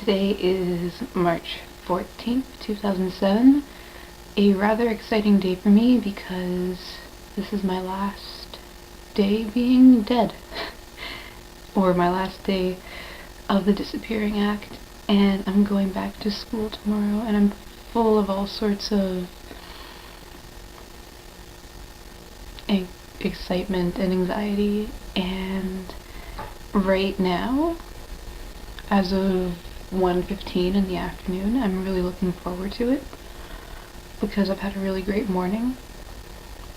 Today is March 14th, 2007. A rather exciting day for me because this is my last day being dead. Or my last day of the Disappearing Act, and I'm going back to school tomorrow, and I'm full of all sorts of excitement and anxiety. And right now, as of 1:15 in the afternoon, I'm really looking forward to it because I've had a really great morning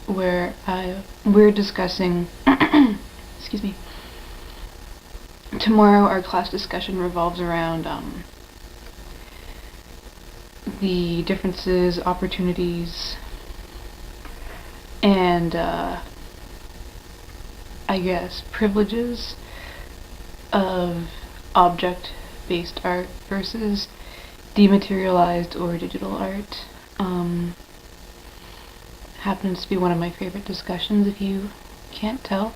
where we're discussing excuse me. Tomorrow our class discussion revolves around the differences, opportunities, and I guess privileges of object-based art versus dematerialized or digital art. Happens to be one of my favorite discussions, if you can't tell.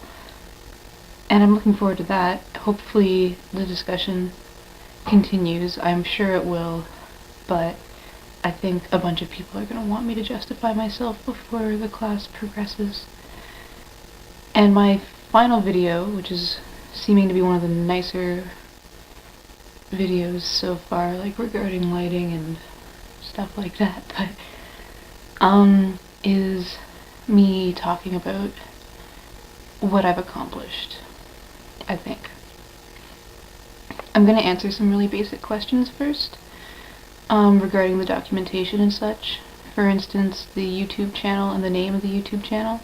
And I'm looking forward to that. Hopefully the discussion continues. I'm sure it will, but I think a bunch of people are going to want me to justify myself before the class progresses. And my final video, which is seeming to be one of the nicer videos so far, like regarding lighting and stuff like that, but is me talking about what I've accomplished, I think. I'm going to answer some really basic questions first, regarding the documentation and such. For instance, the YouTube channel and the name of the YouTube channel.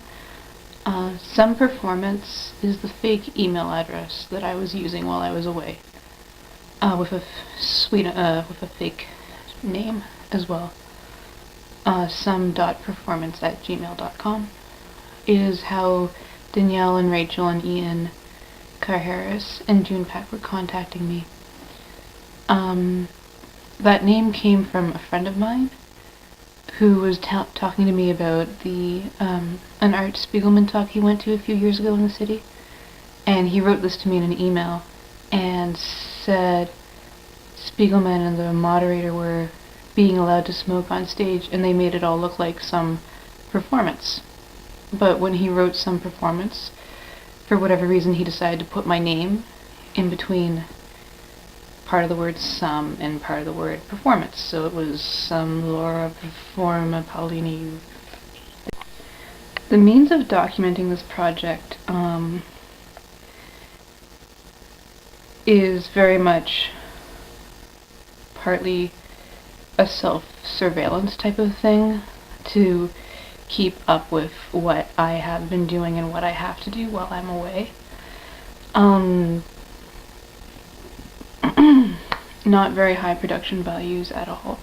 Some Performance is the fake email address that I was using while I was away, with a fake name as well. Some.performance@gmail.com is how Danielle and Rachel and Ian Carr-Harris and June Peck were contacting me. That name came from a friend of mine who was talking to me about an Art Spiegelman talk he went to a few years ago in the city, and he wrote this to me in an email and said Spiegelman and the moderator were being allowed to smoke on stage, and they made it all look like Some Performance. But when he wrote Some Performance, for whatever reason he decided to put my name in between part of the word some and part of the word performance. So it was Some Laura Performa Paulini. The means of documenting this project is very much partly a self-surveillance type of thing to keep up with what I have been doing and what I have to do while I'm away. Not very high production values at all,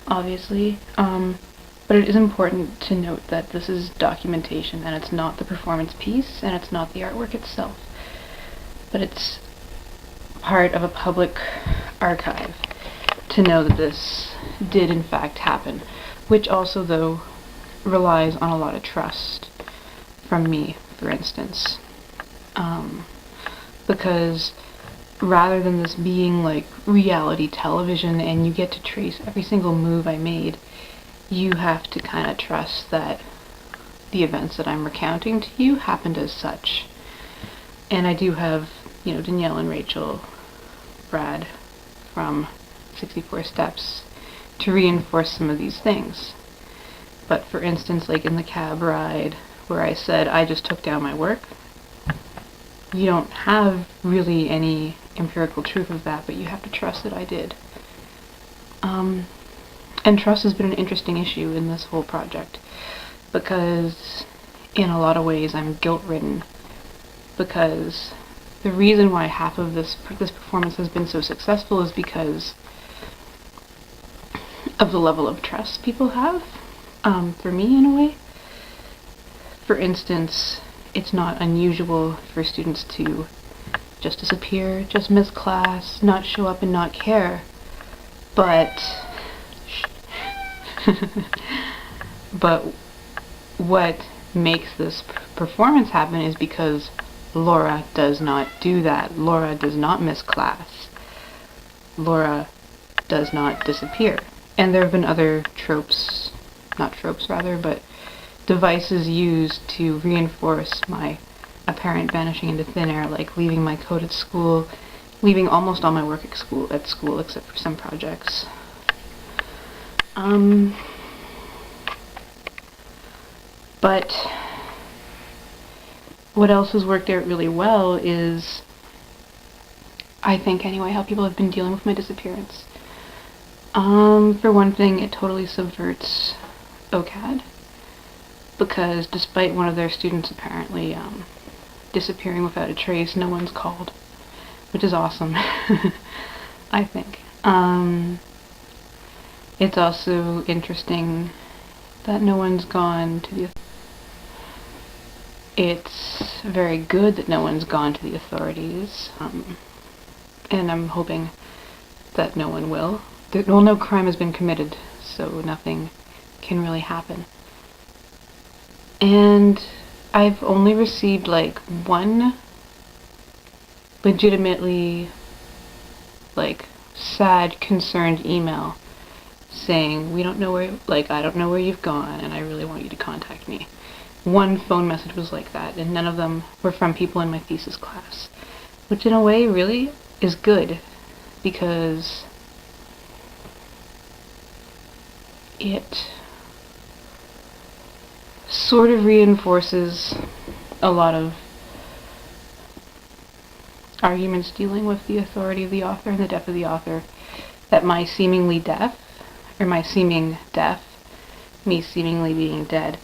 obviously, but it is important to note that this is documentation and it's not the performance piece and it's not the artwork itself, but it's part of a public archive to know that this did in fact happen, which also, though, relies on a lot of trust from me, for instance, because rather than this being like reality television and you get to trace every single move I made, you have to kind of trust that the events that I'm recounting to you happened as such. And I do have, Danielle and Rachel, Brad from 64 Steps to reinforce some of these things. But for instance, like in the cab ride where I said I just took down my work, you don't have really any empirical truth of that, but you have to trust that I did. And trust has been an interesting issue in this whole project, because in a lot of ways I'm guilt-ridden, because the reason why half of this performance has been so successful is because of the level of trust people have for me, in a way. For instance, it's not unusual for students to just disappear, just miss class, not show up and not care, but but what makes this performance happen is because Laura does not do that. Laura does not miss class. Laura does not disappear. And there have been other tropes, not tropes rather, but devices used to reinforce my apparent vanishing into thin air, like leaving my code at school, leaving almost all my work at school except for some projects. But what else has worked out really well is, I think anyway, how people have been dealing with my disappearance. For one thing, it totally subverts OCAD, because despite one of their students apparently disappearing without a trace, no one's called, which is awesome, I think. It's also interesting that no one's gone to the... It's very good that no one's gone to the authorities, and I'm hoping that no one will. Well, no crime has been committed, so nothing can really happen. And I've only received like one legitimately like sad, concerned email saying, we don't know where, like, I don't know where you've gone and I really want you to contact me. One phone message was like that, and none of them were from people in my thesis class, which in a way really is good, because it sort of reinforces a lot of arguments dealing with the authority of the author and the death of the author, that my seemingly death, or my seeming death, me seemingly being dead,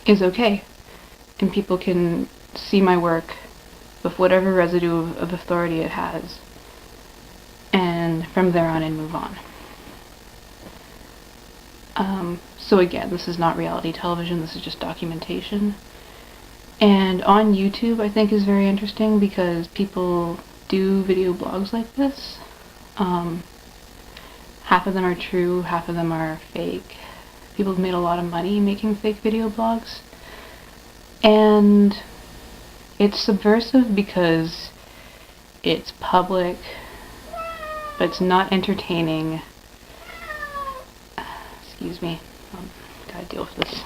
is okay, and people can see my work with whatever residue of authority it has, and from there on in move on. So again, this is not reality television, this is just documentation. And on YouTube, I think, is very interesting because people do video blogs like this. Half of them are true, half of them are fake. People have made a lot of money making fake video blogs. And it's subversive because it's public, but it's not entertaining. Excuse me, gotta deal with this.